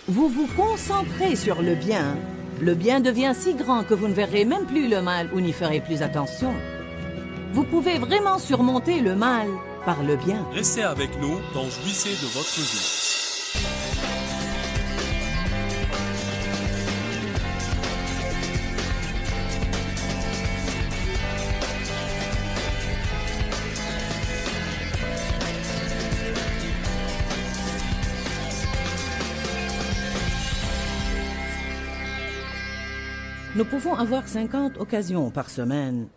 Vous vous concentrez sur le bien devient si grand que vous ne verrez même plus le mal ou n'y ferez plus attention. Vous pouvez vraiment surmonter le mal par le bien. Restez avec nous dans Jouissez de votre vie. Nous pouvons avoir 50 occasions par semaine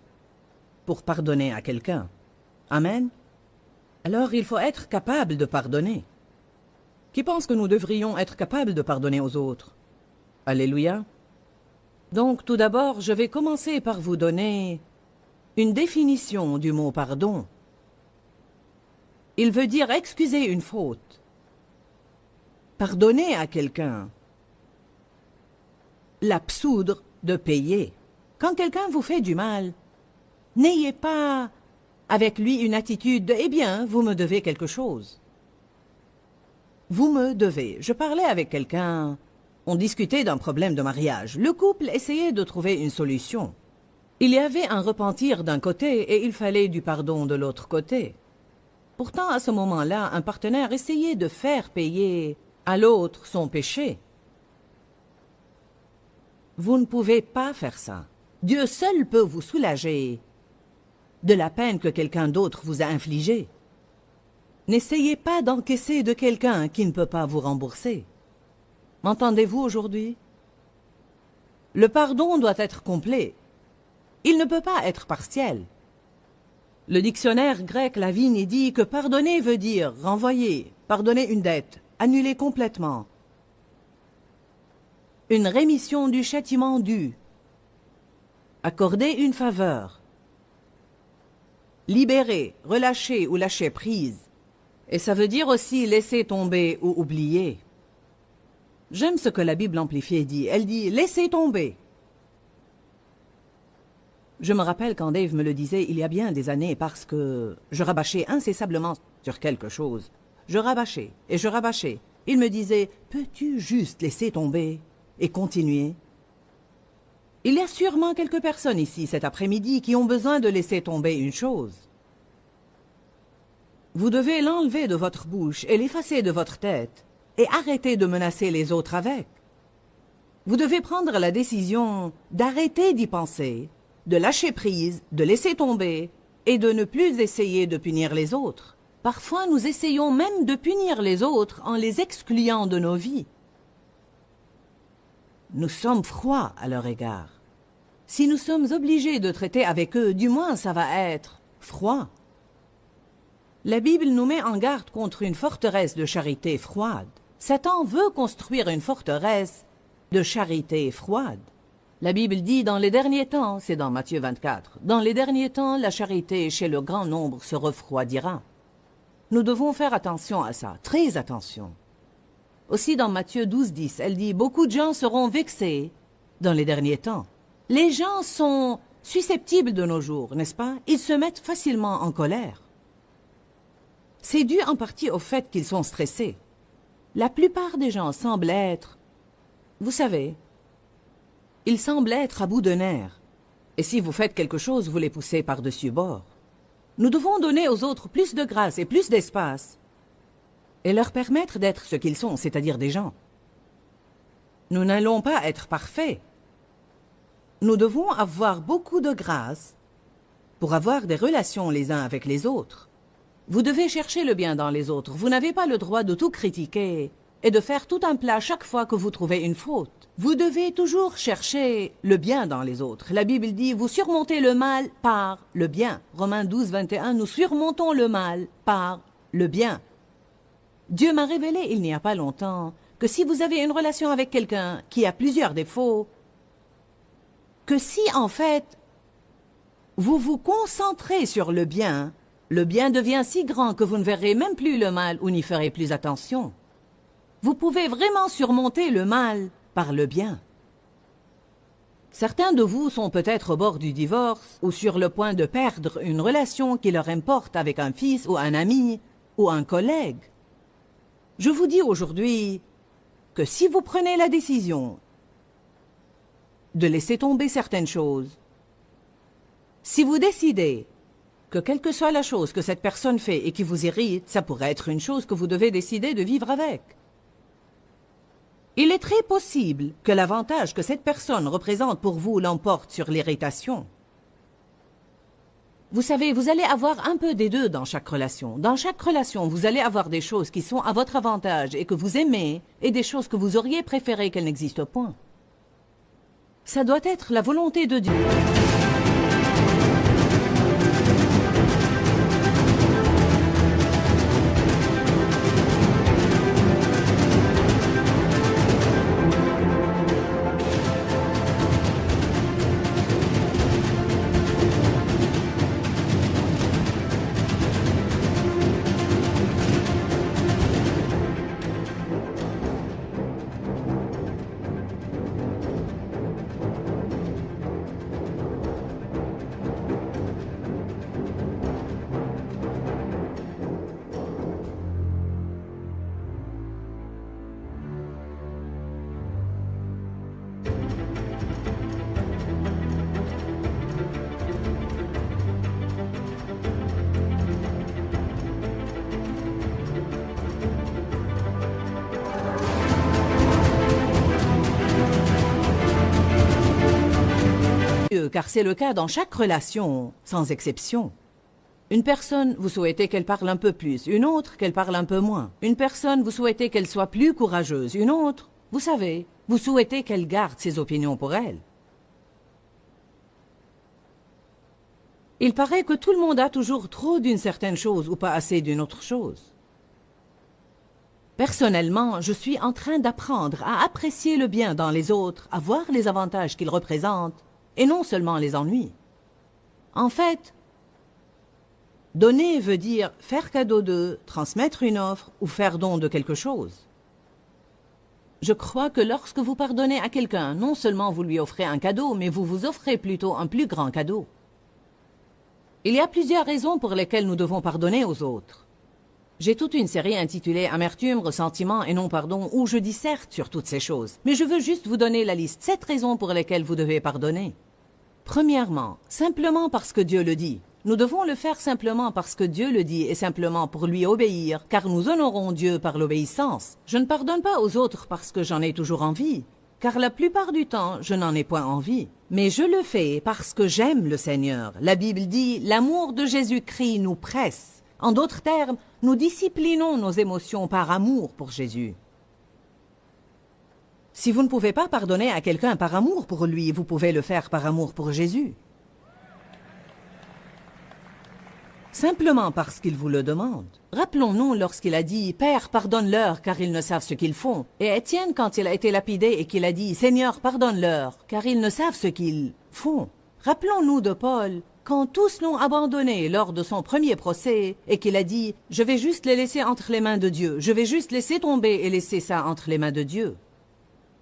pour pardonner à quelqu'un. Amen. Alors il faut être capable de pardonner. Qui pense que nous devrions être capables de pardonner aux autres? Alléluia. Donc tout d'abord, je vais commencer par vous donner une définition du mot pardon. Il veut dire excuser une faute. Pardonner à quelqu'un. L'absoudre de payer. Quand quelqu'un vous fait du mal, n'ayez pas avec lui une attitude de « Eh bien, vous me devez quelque chose ». Vous me devez. Je parlais avec quelqu'un, on discutait d'un problème de mariage. Le couple essayait de trouver une solution. Il y avait un repentir d'un côté et il fallait du pardon de l'autre côté. Pourtant, à ce moment-là, un partenaire essayait de faire payer à l'autre son péché. Vous ne pouvez pas faire ça. Dieu seul peut vous soulager de la peine que quelqu'un d'autre vous a infligée. N'essayez pas d'encaisser de quelqu'un qui ne peut pas vous rembourser. M'entendez-vous aujourd'hui? Le pardon doit être complet. Il ne peut pas être partiel. Le dictionnaire grec Lavigne dit que pardonner veut dire renvoyer, pardonner une dette, annuler complètement. Une rémission du châtiment dû, accorder une faveur, libérer, relâcher ou lâcher prise. Et ça veut dire aussi laisser tomber ou oublier. J'aime ce que la Bible amplifiée dit. Elle dit « laisser tomber ». Je me rappelle quand Dave me le disait il y a bien des années parce que je rabâchais incessablement sur quelque chose. Je rabâchais et je rabâchais. Il me disait « peux-tu juste laisser tomber ?» et continuer. Il y a sûrement quelques personnes ici cet après-midi qui ont besoin de laisser tomber une chose. Vous devez l'enlever de votre bouche et l'effacer de votre tête et arrêter de menacer les autres avec. Vous devez prendre la décision d'arrêter d'y penser, de lâcher prise, de laisser tomber et de ne plus essayer de punir les autres. Parfois, nous essayons même de punir les autres en les excluant de nos vies. Nous sommes froids à leur égard. Si nous sommes obligés de traiter avec eux, du moins ça va être froid. La Bible nous met en garde contre une forteresse de charité froide. Satan veut construire une forteresse de charité froide. La Bible dit dans les derniers temps, c'est dans Matthieu 24, dans les derniers temps, la charité chez le grand nombre se refroidira. Nous devons faire attention à ça, très attention. Aussi dans Matthieu 12, 10, elle dit « Beaucoup de gens seront vexés dans les derniers temps ». Les gens sont susceptibles de nos jours, n'est-ce pas? Ils se mettent facilement en colère. C'est dû en partie au fait qu'ils sont stressés. La plupart des gens semblent être, vous savez, ils semblent être à bout de nerfs. Et si vous faites quelque chose, vous les poussez par-dessus bord. Nous devons donner aux autres plus de grâce et plus d'espace et leur permettre d'être ce qu'ils sont, c'est-à-dire des gens. Nous n'allons pas être parfaits. Nous devons avoir beaucoup de grâce pour avoir des relations les uns avec les autres. Vous devez chercher le bien dans les autres. Vous n'avez pas le droit de tout critiquer et de faire tout un plat chaque fois que vous trouvez une faute. Vous devez toujours chercher le bien dans les autres. La Bible dit « Vous surmontez le mal par le bien ». Romains 12, 21, nous surmontons le mal par le bien. Dieu m'a révélé il n'y a pas longtemps que si vous avez une relation avec quelqu'un qui a plusieurs défauts, que si en fait vous vous concentrez sur le bien devient si grand que vous ne verrez même plus le mal ou n'y ferez plus attention. Vous pouvez vraiment surmonter le mal par le bien. Certains de vous sont peut-être au bord du divorce ou sur le point de perdre une relation qui leur importe avec un fils ou un ami ou un collègue. Je vous dis aujourd'hui que si vous prenez la décision de laisser tomber certaines choses, si vous décidez que quelle que soit la chose que cette personne fait et qui vous irrite, ça pourrait être une chose que vous devez décider de vivre avec. Il est très possible que l'avantage que cette personne représente pour vous l'emporte sur l'irritation. Vous savez, vous allez avoir un peu des deux dans chaque relation. Dans chaque relation, vous allez avoir des choses qui sont à votre avantage et que vous aimez, et des choses que vous auriez préféré qu'elles n'existent point. Ça doit être la volonté de Dieu. Car c'est le cas dans chaque relation, sans exception. Une personne, vous souhaitez qu'elle parle un peu plus, une autre qu'elle parle un peu moins. Une personne, vous souhaitez qu'elle soit plus courageuse, une autre, vous savez, vous souhaitez qu'elle garde ses opinions pour elle. Il paraît que tout le monde a toujours trop d'une certaine chose ou pas assez d'une autre chose. Personnellement, je suis en train d'apprendre à apprécier le bien dans les autres, à voir les avantages qu'ils représentent, et non seulement les ennuis. En fait, donner veut dire faire cadeau de, transmettre une offre ou faire don de quelque chose. Je crois que lorsque vous pardonnez à quelqu'un, non seulement vous lui offrez un cadeau, mais vous vous offrez plutôt un plus grand cadeau. Il y a plusieurs raisons pour lesquelles nous devons pardonner aux autres. J'ai toute une série intitulée « Amertume, ressentiment et non-pardon » où je disserte sur toutes ces choses. Mais je veux juste vous donner la liste 7 raisons pour lesquelles vous devez pardonner. Premièrement, simplement parce que Dieu le dit. Nous devons le faire simplement parce que Dieu le dit et simplement pour lui obéir, car nous honorons Dieu par l'obéissance. Je ne pardonne pas aux autres parce que j'en ai toujours envie, car la plupart du temps, je n'en ai point envie. Mais je le fais parce que j'aime le Seigneur. La Bible dit « L'amour de Jésus-Christ nous presse ». En d'autres termes, nous disciplinons nos émotions par amour pour Jésus. Si vous ne pouvez pas pardonner à quelqu'un par amour pour lui, vous pouvez le faire par amour pour Jésus. Simplement parce qu'il vous le demande. Rappelons-nous lorsqu'il a dit « Père, pardonne-leur, car ils ne savent ce qu'ils font ». Et Étienne, quand il a été lapidé et qu'il a dit « Seigneur, pardonne-leur, car ils ne savent ce qu'ils font ». Rappelons-nous de Paul, quand tous l'ont abandonné lors de son premier procès et qu'il a dit « Je vais juste les laisser entre les mains de Dieu, je vais juste laisser tomber et laisser ça entre les mains de Dieu ».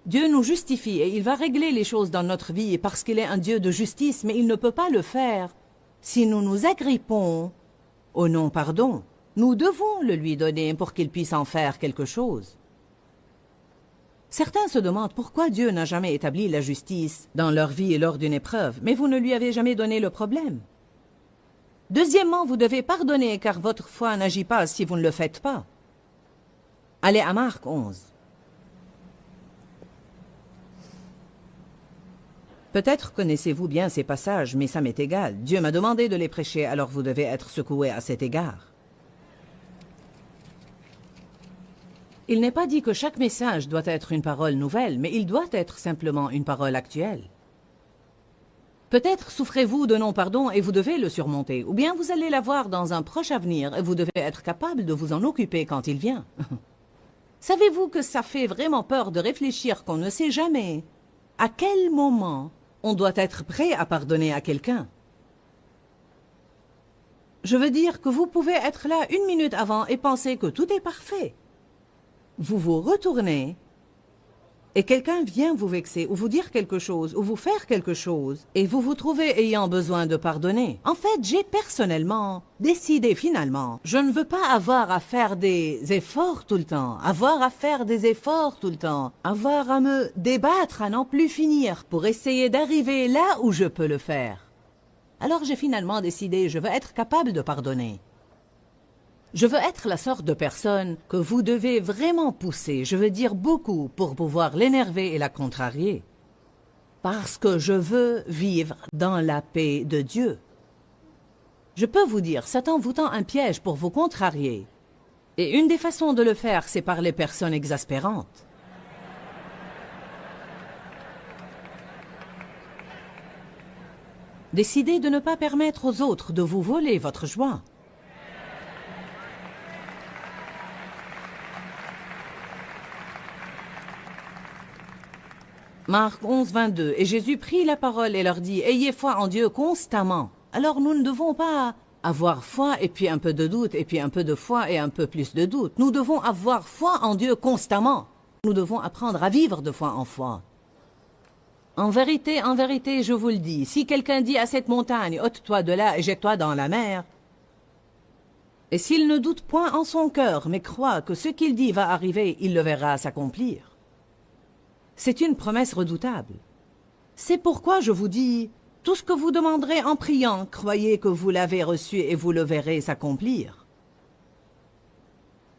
Dieu nous justifie et il va régler les choses dans notre vie parce qu'il est un Dieu de justice, mais il ne peut pas le faire si nous nous agrippons au non-pardon. Nous devons le lui donner pour qu'il puisse en faire quelque chose. Certains se demandent pourquoi Dieu n'a jamais établi la justice dans leur vie et lors d'une épreuve, mais vous ne lui avez jamais donné le problème. Deuxièmement, vous devez pardonner car votre foi n'agit pas si vous ne le faites pas. Allez à Marc 11. Peut-être connaissez-vous bien ces passages, mais ça m'est égal. Dieu m'a demandé de les prêcher, alors vous devez être secoué à cet égard. Il n'est pas dit que chaque message doit être une parole nouvelle, mais il doit être simplement une parole actuelle. Peut-être souffrez-vous de non-pardon et vous devez le surmonter, ou bien vous allez l'avoir dans un proche avenir et vous devez être capable de vous en occuper quand il vient. Savez-vous que ça fait vraiment peur de réfléchir qu'on ne sait jamais à quel moment on doit être prêt à pardonner à quelqu'un? Je veux dire que vous pouvez être là 1 minute avant et penser que tout est parfait. Vous vous retournez et quelqu'un vient vous vexer ou vous dire quelque chose ou vous faire quelque chose et vous vous trouvez ayant besoin de pardonner. En fait, j'ai personnellement décidé finalement, je ne veux pas avoir à faire des efforts tout le temps, avoir à me débattre à n'en plus finir pour essayer d'arriver là où je peux le faire. Alors j'ai finalement décidé, je veux être capable de pardonner. Je veux être la sorte de personne que vous devez vraiment pousser, je veux dire beaucoup, pour pouvoir l'énerver et la contrarier. Parce que je veux vivre dans la paix de Dieu. Je peux vous dire, Satan vous tend un piège pour vous contrarier. Et une des façons de le faire, c'est par les personnes exaspérantes. Décidez de ne pas permettre aux autres de vous voler votre joie. Marc 11, 22. Et Jésus prit la parole et leur dit, « Ayez foi en Dieu constamment. » Alors nous ne devons pas avoir foi et puis un peu de doute et puis un peu de foi et un peu plus de doute. Nous devons avoir foi en Dieu constamment. Nous devons apprendre à vivre de foi en foi. En vérité, je vous le dis, si quelqu'un dit à cette montagne, « Ôte-toi de là et jette-toi dans la mer », et s'il ne doute point en son cœur, mais croit que ce qu'il dit va arriver, il le verra s'accomplir. C'est une promesse redoutable. C'est pourquoi je vous dis, tout ce que vous demanderez en priant, croyez que vous l'avez reçu et vous le verrez s'accomplir.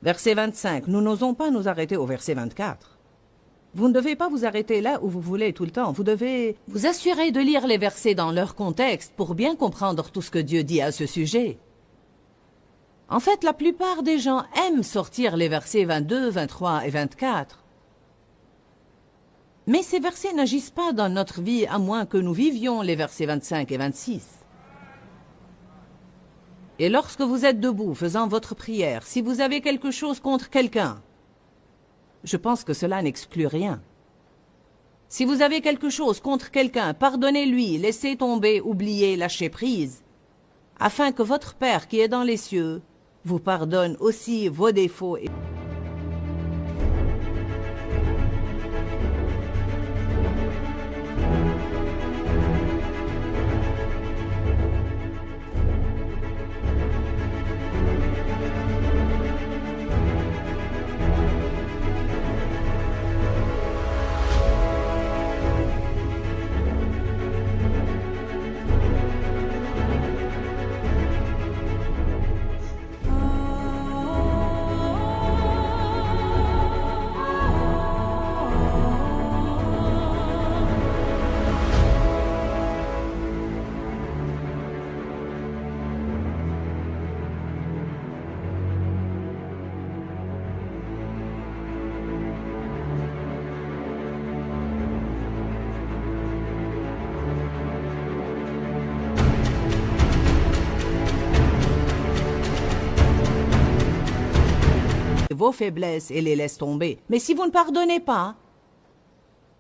Verset 25, nous n'osons pas nous arrêter au verset 24. Vous ne devez pas vous arrêter là où vous voulez tout le temps. Vous devez vous assurer de lire les versets dans leur contexte pour bien comprendre tout ce que Dieu dit à ce sujet. En fait, la plupart des gens aiment sortir les versets 22, 23 et 24. Mais ces versets n'agissent pas dans notre vie à moins que nous vivions les versets 25 et 26. Et lorsque vous êtes debout faisant votre prière, si vous avez quelque chose contre quelqu'un, je pense que cela n'exclut rien. Si vous avez quelque chose contre quelqu'un, pardonnez-lui, laissez tomber, oubliez, lâchez prise, afin que votre Père qui est dans les cieux vous pardonne aussi vos défauts. Vos faiblesses et les laisse tomber. Mais si vous ne pardonnez pas,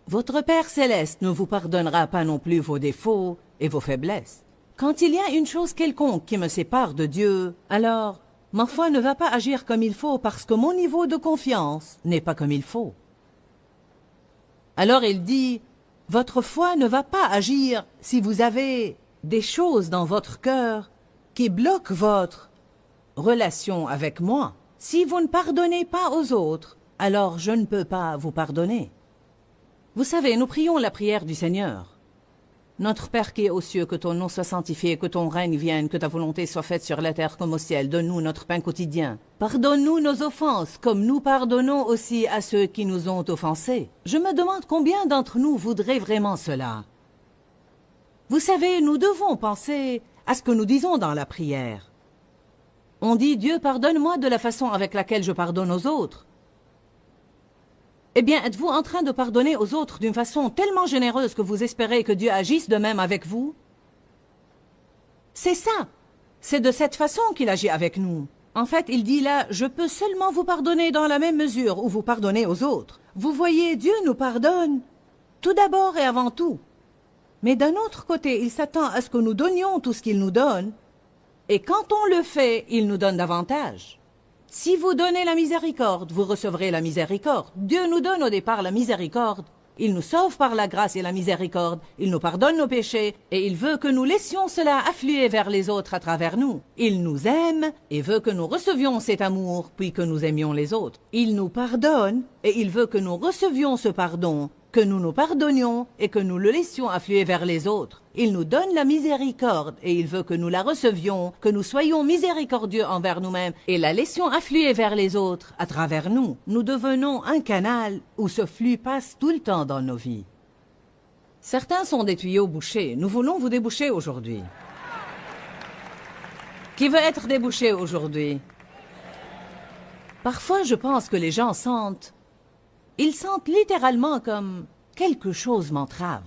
votre Père céleste ne vous pardonnera pas non plus vos défauts et vos faiblesses. Quand il y a une chose quelconque qui me sépare de Dieu, alors ma foi ne va pas agir comme il faut parce que mon niveau de confiance n'est pas comme il faut. Alors il dit, votre foi ne va pas agir si vous avez des choses dans votre cœur qui bloquent votre relation avec moi. Si vous ne pardonnez pas aux autres, alors je ne peux pas vous pardonner. Vous savez, nous prions la prière du Seigneur. Notre Père qui est aux cieux, que ton nom soit sanctifié, que ton règne vienne, que ta volonté soit faite sur la terre comme au ciel. Donne-nous notre pain quotidien. Pardonne-nous nos offenses, comme nous pardonnons aussi à ceux qui nous ont offensés. Je me demande combien d'entre nous voudraient vraiment cela. Vous savez, nous devons penser à ce que nous disons dans la prière. On dit, Dieu, pardonne-moi de la façon avec laquelle je pardonne aux autres. Eh bien, êtes-vous en train de pardonner aux autres d'une façon tellement généreuse que vous espérez que Dieu agisse de même avec vous? C'est ça. C'est de cette façon qu'il agit avec nous. En fait, il dit là, je peux seulement vous pardonner dans la même mesure où vous pardonnez aux autres. Vous voyez, Dieu nous pardonne, tout d'abord et avant tout. Mais d'un autre côté, il s'attend à ce que nous donnions tout ce qu'il nous donne. Et quand on le fait, il nous donne davantage. Si vous donnez la miséricorde, vous recevrez la miséricorde. Dieu nous donne au départ la miséricorde. Il nous sauve par la grâce et la miséricorde. Il nous pardonne nos péchés et il veut que nous laissions cela affluer vers les autres à travers nous. Il nous aime et veut que nous recevions cet amour puis que nous aimions les autres. Il nous pardonne et il veut que nous recevions ce pardon, que nous nous pardonnions et que nous le laissions affluer vers les autres. Il nous donne la miséricorde et il veut que nous la recevions, que nous soyons miséricordieux envers nous-mêmes et la laissions affluer vers les autres à travers nous. Nous devenons un canal où ce flux passe tout le temps dans nos vies. Certains sont des tuyaux bouchés. Nous voulons vous déboucher aujourd'hui. Qui veut être débouché aujourd'hui? Parfois, je pense que les gens sentent... Ils sentent littéralement comme quelque chose m'entrave.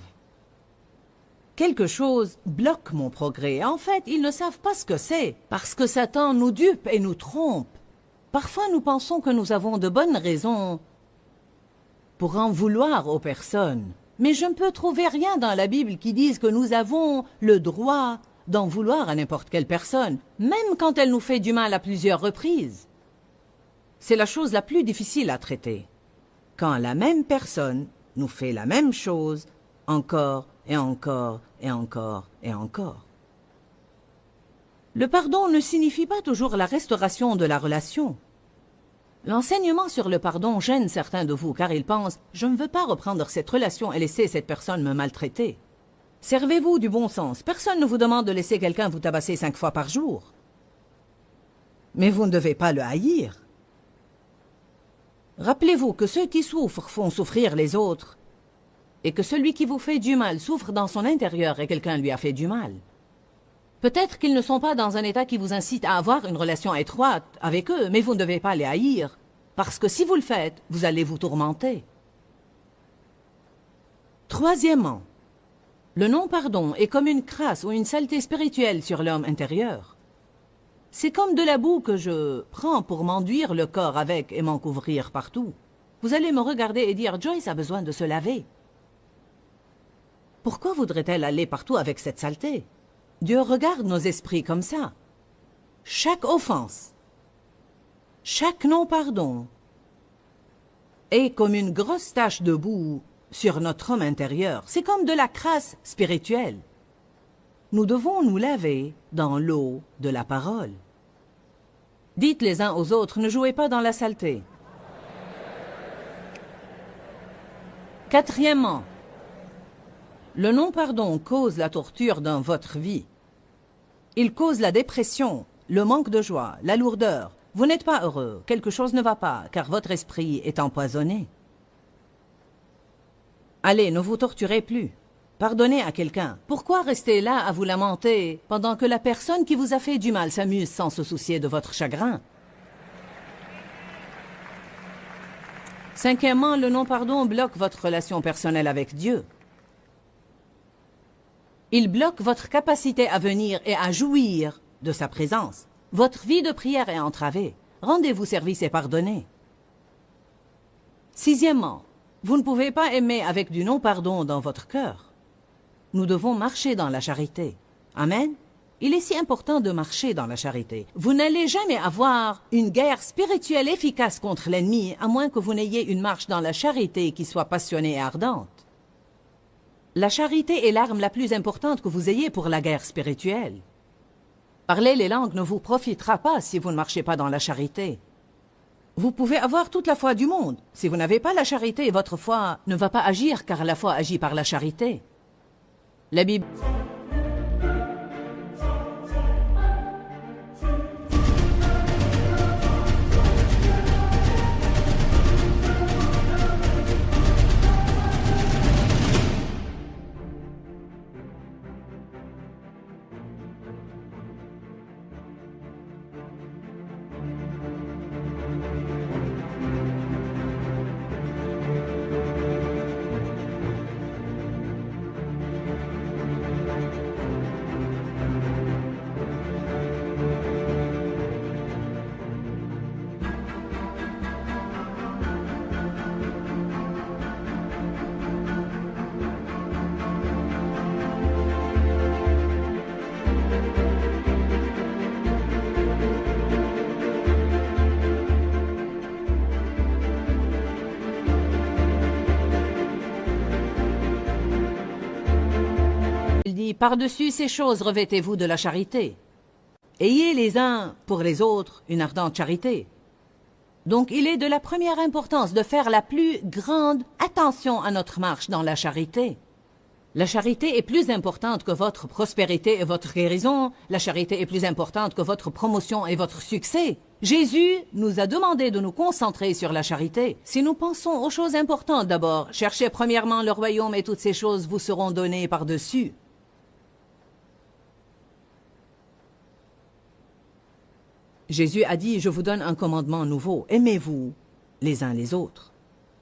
Quelque chose bloque mon progrès. En fait, ils ne savent pas ce que c'est, parce que Satan nous dupe et nous trompe. Parfois, nous pensons que nous avons de bonnes raisons pour en vouloir aux personnes. Mais je ne peux trouver rien dans la Bible qui dise que nous avons le droit d'en vouloir à n'importe quelle personne, même quand elle nous fait du mal à plusieurs reprises. C'est la chose la plus difficile à traiter. Quand la même personne nous fait la même chose, encore et encore et encore et encore. Le pardon ne signifie pas toujours la restauration de la relation. L'enseignement sur le pardon gêne certains de vous car ils pensent « Je ne veux pas reprendre cette relation et laisser cette personne me maltraiter ». Servez-vous du bon sens. Personne ne vous demande de laisser quelqu'un vous tabasser 5 fois par jour. Mais vous ne devez pas le haïr. Rappelez-vous que ceux qui souffrent font souffrir les autres et que celui qui vous fait du mal souffre dans son intérieur et quelqu'un lui a fait du mal. Peut-être qu'ils ne sont pas dans un état qui vous incite à avoir une relation étroite avec eux, mais vous ne devez pas les haïr, parce que si vous le faites, vous allez vous tourmenter. Troisièmement, le non-pardon est comme une crasse ou une saleté spirituelle sur l'homme intérieur. C'est comme de la boue que je prends pour m'enduire le corps avec et m'en couvrir partout. Vous allez me regarder et dire « Joyce a besoin de se laver ». Pourquoi voudrait-elle aller partout avec cette saleté? Dieu regarde nos esprits comme ça. Chaque offense, chaque non-pardon est comme une grosse tache de boue sur notre homme intérieur. C'est comme de la crasse spirituelle. Nous devons nous laver dans l'eau de la parole. Dites les uns aux autres, ne jouez pas dans la saleté. Quatrièmement, le non-pardon cause la torture dans votre vie. Il cause la dépression, le manque de joie, la lourdeur. Vous n'êtes pas heureux, quelque chose ne va pas, car votre esprit est empoisonné. Allez, ne vous torturez plus. Pardonnez à quelqu'un. Pourquoi rester là à vous lamenter pendant que la personne qui vous a fait du mal s'amuse sans se soucier de votre chagrin? Cinquièmement, le non-pardon bloque votre relation personnelle avec Dieu. Il bloque votre capacité à venir et à jouir de sa présence. Votre vie de prière est entravée. Rendez-vous service et pardonnez. Sixièmement, vous ne pouvez pas aimer avec du non-pardon dans votre cœur. Nous devons marcher dans la charité. Amen. Il est si important de marcher dans la charité. Vous n'allez jamais avoir une guerre spirituelle efficace contre l'ennemi, à moins que vous n'ayez une marche dans la charité qui soit passionnée et ardente. La charité est l'arme la plus importante que vous ayez pour la guerre spirituelle. Parler les langues ne vous profitera pas si vous ne marchez pas dans la charité. Vous pouvez avoir toute la foi du monde. Si vous n'avez pas la charité, votre foi ne va pas agir, car la foi agit par la charité. La Bible... Par-dessus ces choses, revêtez-vous de la charité. Ayez les uns pour les autres une ardente charité. Donc il est de la première importance de faire la plus grande attention à notre marche dans la charité. La charité est plus importante que votre prospérité et votre guérison. La charité est plus importante que votre promotion et votre succès. Jésus nous a demandé de nous concentrer sur la charité. Si nous pensons aux choses importantes d'abord, cherchez premièrement le royaume et toutes ces choses vous seront données par-dessus. Jésus a dit, je vous donne un commandement nouveau, aimez-vous les uns les autres.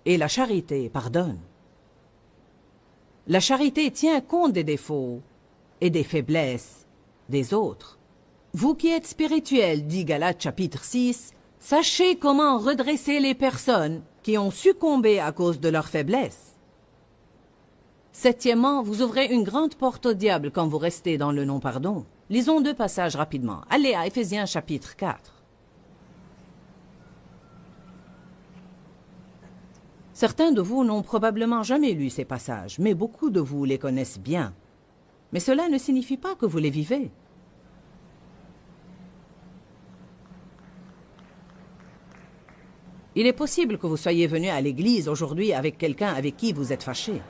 Et la charité pardonne. La charité tient compte des défauts et des faiblesses des autres. Vous qui êtes spirituels, dit Galates chapitre 6, sachez comment redresser les personnes qui ont succombé à cause de leurs faiblesses. Septièmement, vous ouvrez une grande porte au diable quand vous restez dans le non-pardon. Lisons 2 passages rapidement. Allez à Éphésiens chapitre 4. Certains de vous n'ont probablement jamais lu ces passages, mais beaucoup de vous les connaissent bien. Mais cela ne signifie pas que vous les vivez. Il est possible que vous soyez venu à l'église aujourd'hui avec quelqu'un avec qui vous êtes fâché.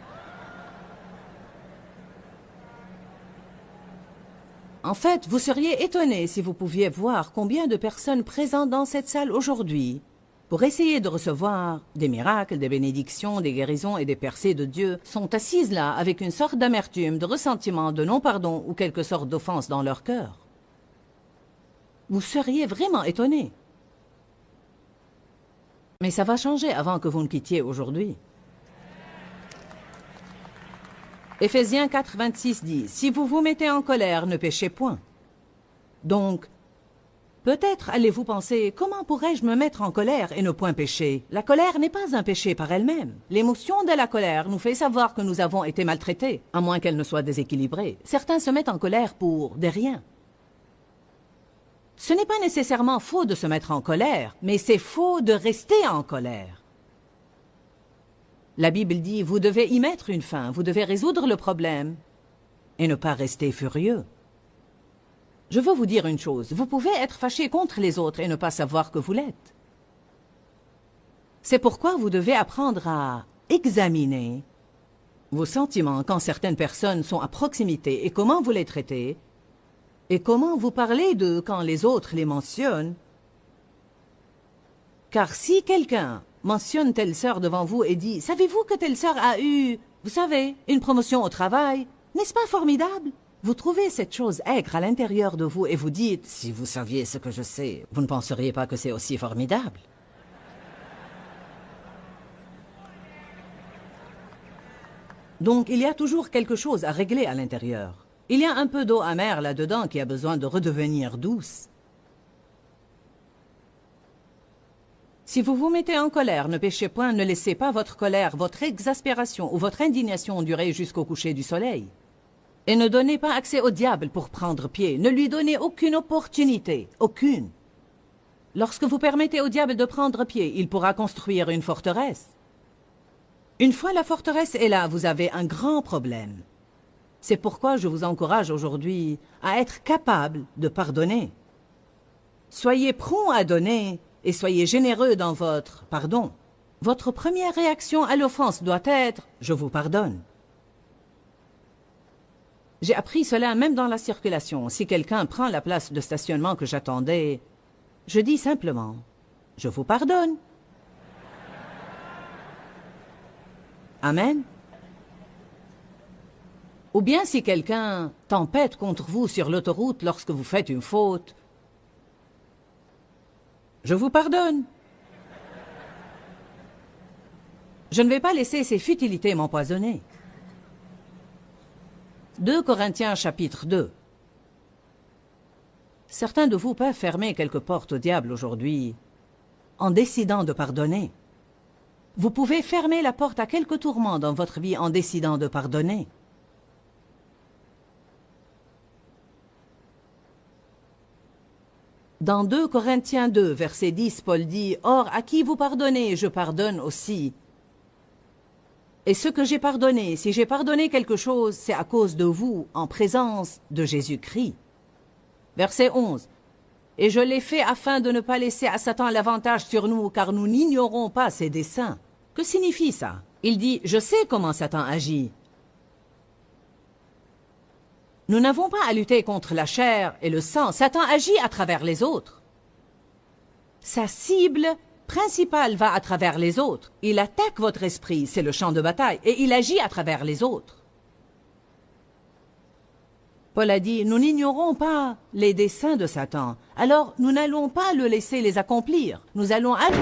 En fait, vous seriez étonné si vous pouviez voir combien de personnes présentes dans cette salle aujourd'hui pour essayer de recevoir des miracles, des bénédictions, des guérisons et des percées de Dieu sont assises là avec une sorte d'amertume, de ressentiment, de non-pardon ou quelque sorte d'offense dans leur cœur. Vous seriez vraiment étonné. Mais ça va changer avant que vous ne quittiez aujourd'hui. Éphésiens 4, 26 dit, « Si vous vous mettez en colère, ne péchez point. » Donc, peut-être allez-vous penser, « Comment pourrais-je me mettre en colère et ne point pécher ?» La colère n'est pas un péché par elle-même. L'émotion de la colère nous fait savoir que nous avons été maltraités, à moins qu'elle ne soit déséquilibrée. Certains se mettent en colère pour des riens. Ce n'est pas nécessairement faux de se mettre en colère, mais c'est faux de rester en colère. La Bible dit, vous devez y mettre une fin, vous devez résoudre le problème et ne pas rester furieux. Je veux vous dire une chose, vous pouvez être fâché contre les autres et ne pas savoir que vous l'êtes. C'est pourquoi vous devez apprendre à examiner vos sentiments quand certaines personnes sont à proximité et comment vous les traitez et comment vous parlez d'eux quand les autres les mentionnent. Car si quelqu'un mentionne telle sœur devant vous et dit « Savez-vous que telle sœur a eu, vous savez, une promotion au travail? N'est-ce pas formidable ?» Vous trouvez cette chose aigre à l'intérieur de vous et vous dites « Si vous saviez ce que je sais, vous ne penseriez pas que c'est aussi formidable. » Donc il y a toujours quelque chose à régler à l'intérieur. Il y a un peu d'eau amère là-dedans qui a besoin de redevenir douce. Si vous vous mettez en colère, ne péchez point, ne laissez pas votre colère, votre exaspération ou votre indignation durer jusqu'au coucher du soleil. Et ne donnez pas accès au diable pour prendre pied, ne lui donnez aucune opportunité, aucune. Lorsque vous permettez au diable de prendre pied, il pourra construire une forteresse. Une fois la forteresse est là, vous avez un grand problème. C'est pourquoi je vous encourage aujourd'hui à être capable de pardonner. Soyez prompt à donner et soyez généreux dans votre pardon. Votre première réaction à l'offense doit être « Je vous pardonne ». J'ai appris cela même dans la circulation. Si quelqu'un prend la place de stationnement que j'attendais, je dis simplement « Je vous pardonne ». Amen. Ou bien si quelqu'un tempête contre vous sur l'autoroute lorsque vous faites une faute, je vous pardonne. Je ne vais pas laisser ces futilités m'empoisonner. 2 Corinthiens chapitre 2. Certains de vous peuvent fermer quelques portes au diable aujourd'hui en décidant de pardonner. Vous pouvez fermer la porte à quelques tourments dans votre vie en décidant de pardonner. Dans 2 Corinthiens 2, verset 10, Paul dit « Or, à qui vous pardonnez, je pardonne aussi. » Et ce que j'ai pardonné, si j'ai pardonné quelque chose, c'est à cause de vous, en présence de Jésus-Christ. Verset 11. Et je l'ai fait afin de ne pas laisser à Satan l'avantage sur nous, car nous n'ignorons pas ses desseins. Que signifie ça? Il dit, je sais comment Satan agit. Nous n'avons pas à lutter contre la chair et le sang. Satan agit à travers les autres. Sa cible principale va à travers les autres. Il attaque votre esprit, c'est le champ de bataille, et il agit à travers les autres. Paul a dit, nous n'ignorons pas les desseins de Satan, alors nous n'allons pas le laisser les accomplir. Nous allons agir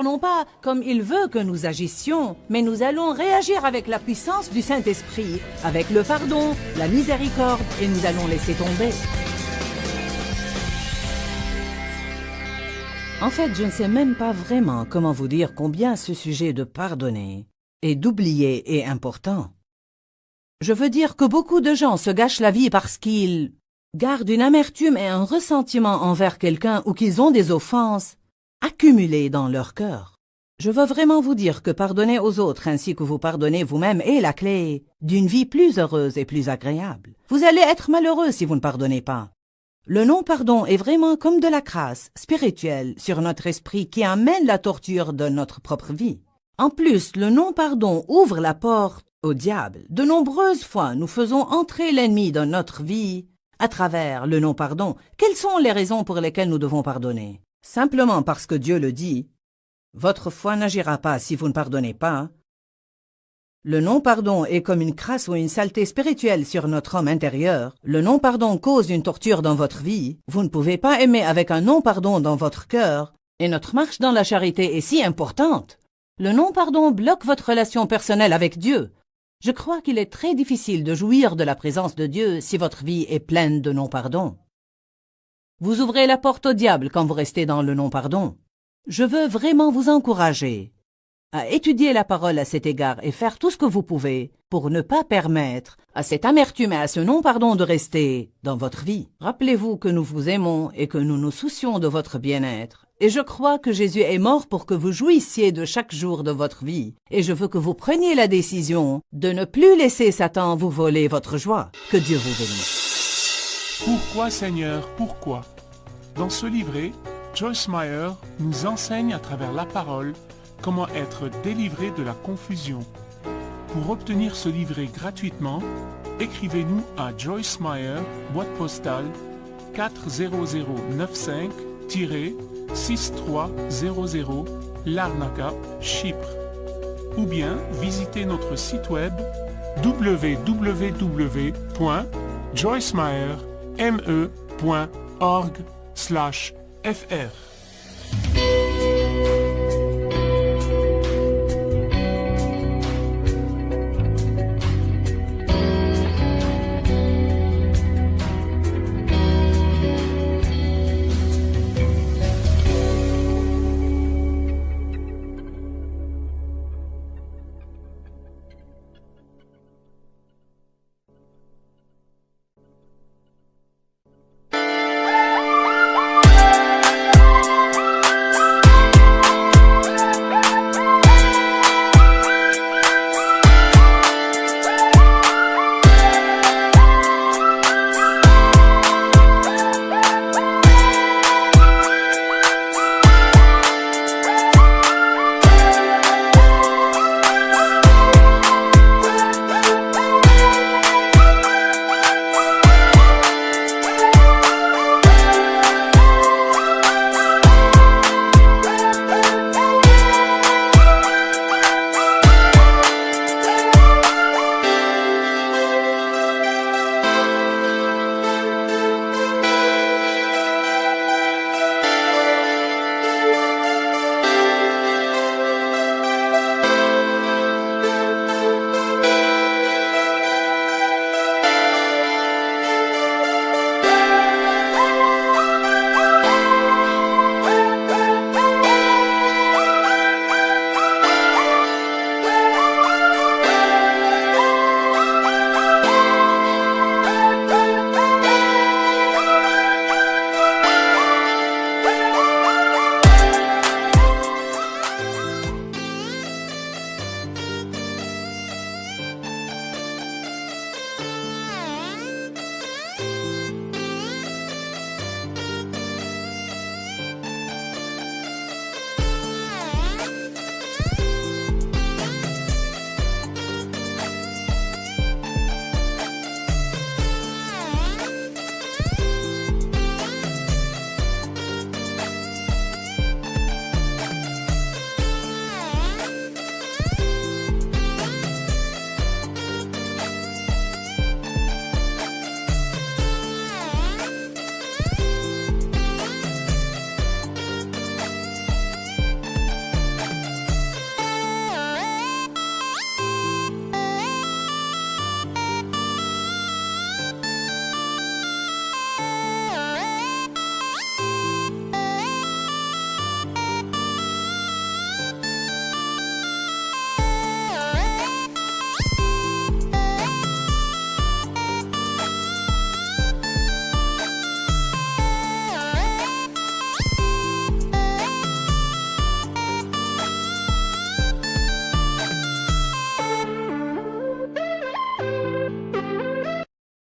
non pas comme il veut que nous agissions, mais nous allons réagir avec la puissance du Saint-Esprit, avec le pardon, la miséricorde, et nous allons laisser tomber. En fait, je ne sais même pas vraiment comment vous dire combien ce sujet de pardonner et d'oublier est important. Je veux dire que beaucoup de gens se gâchent la vie parce qu'ils gardent une amertume et un ressentiment envers quelqu'un ou qu'ils ont des offenses accumulées dans leur cœur. Je veux vraiment vous dire que pardonner aux autres ainsi que vous pardonnez vous-même est la clé d'une vie plus heureuse et plus agréable. Vous allez être malheureux si vous ne pardonnez pas. Le non-pardon est vraiment comme de la crasse spirituelle sur notre esprit qui amène la torture de notre propre vie. En plus, le non-pardon ouvre la porte au diable. De nombreuses fois, nous faisons entrer l'ennemi dans notre vie à travers le non-pardon. Quelles sont les raisons pour lesquelles nous devons pardonner? Simplement parce que Dieu le dit. Votre foi n'agira pas si vous ne pardonnez pas. Le non-pardon est comme une crasse ou une saleté spirituelle sur notre homme intérieur. Le non-pardon cause une torture dans votre vie. Vous ne pouvez pas aimer avec un non-pardon dans votre cœur. Et notre marche dans la charité est si importante. Le non-pardon bloque votre relation personnelle avec Dieu. Je crois qu'il est très difficile de jouir de la présence de Dieu si votre vie est pleine de non-pardon. Vous ouvrez la porte au diable quand vous restez dans le non-pardon. Je veux vraiment vous encourager à étudier la parole à cet égard et faire tout ce que vous pouvez pour ne pas permettre à cette amertume et à ce non-pardon de rester dans votre vie. Rappelez-vous que nous vous aimons et que nous nous soucions de votre bien-être. Et je crois que Jésus est mort pour que vous jouissiez de chaque jour de votre vie. Et je veux que vous preniez la décision de ne plus laisser Satan vous voler votre joie. Que Dieu vous bénisse. Pourquoi, Seigneur, pourquoi? Dans ce livret, Joyce Meyer nous enseigne à travers la parole comment être délivré de la confusion. Pour obtenir ce livret gratuitement, écrivez-nous à Joyce Meyer, boîte postale 40095-6300, Larnaca, Chypre. Ou bien visitez notre site web www.joycemeyer.org/fr.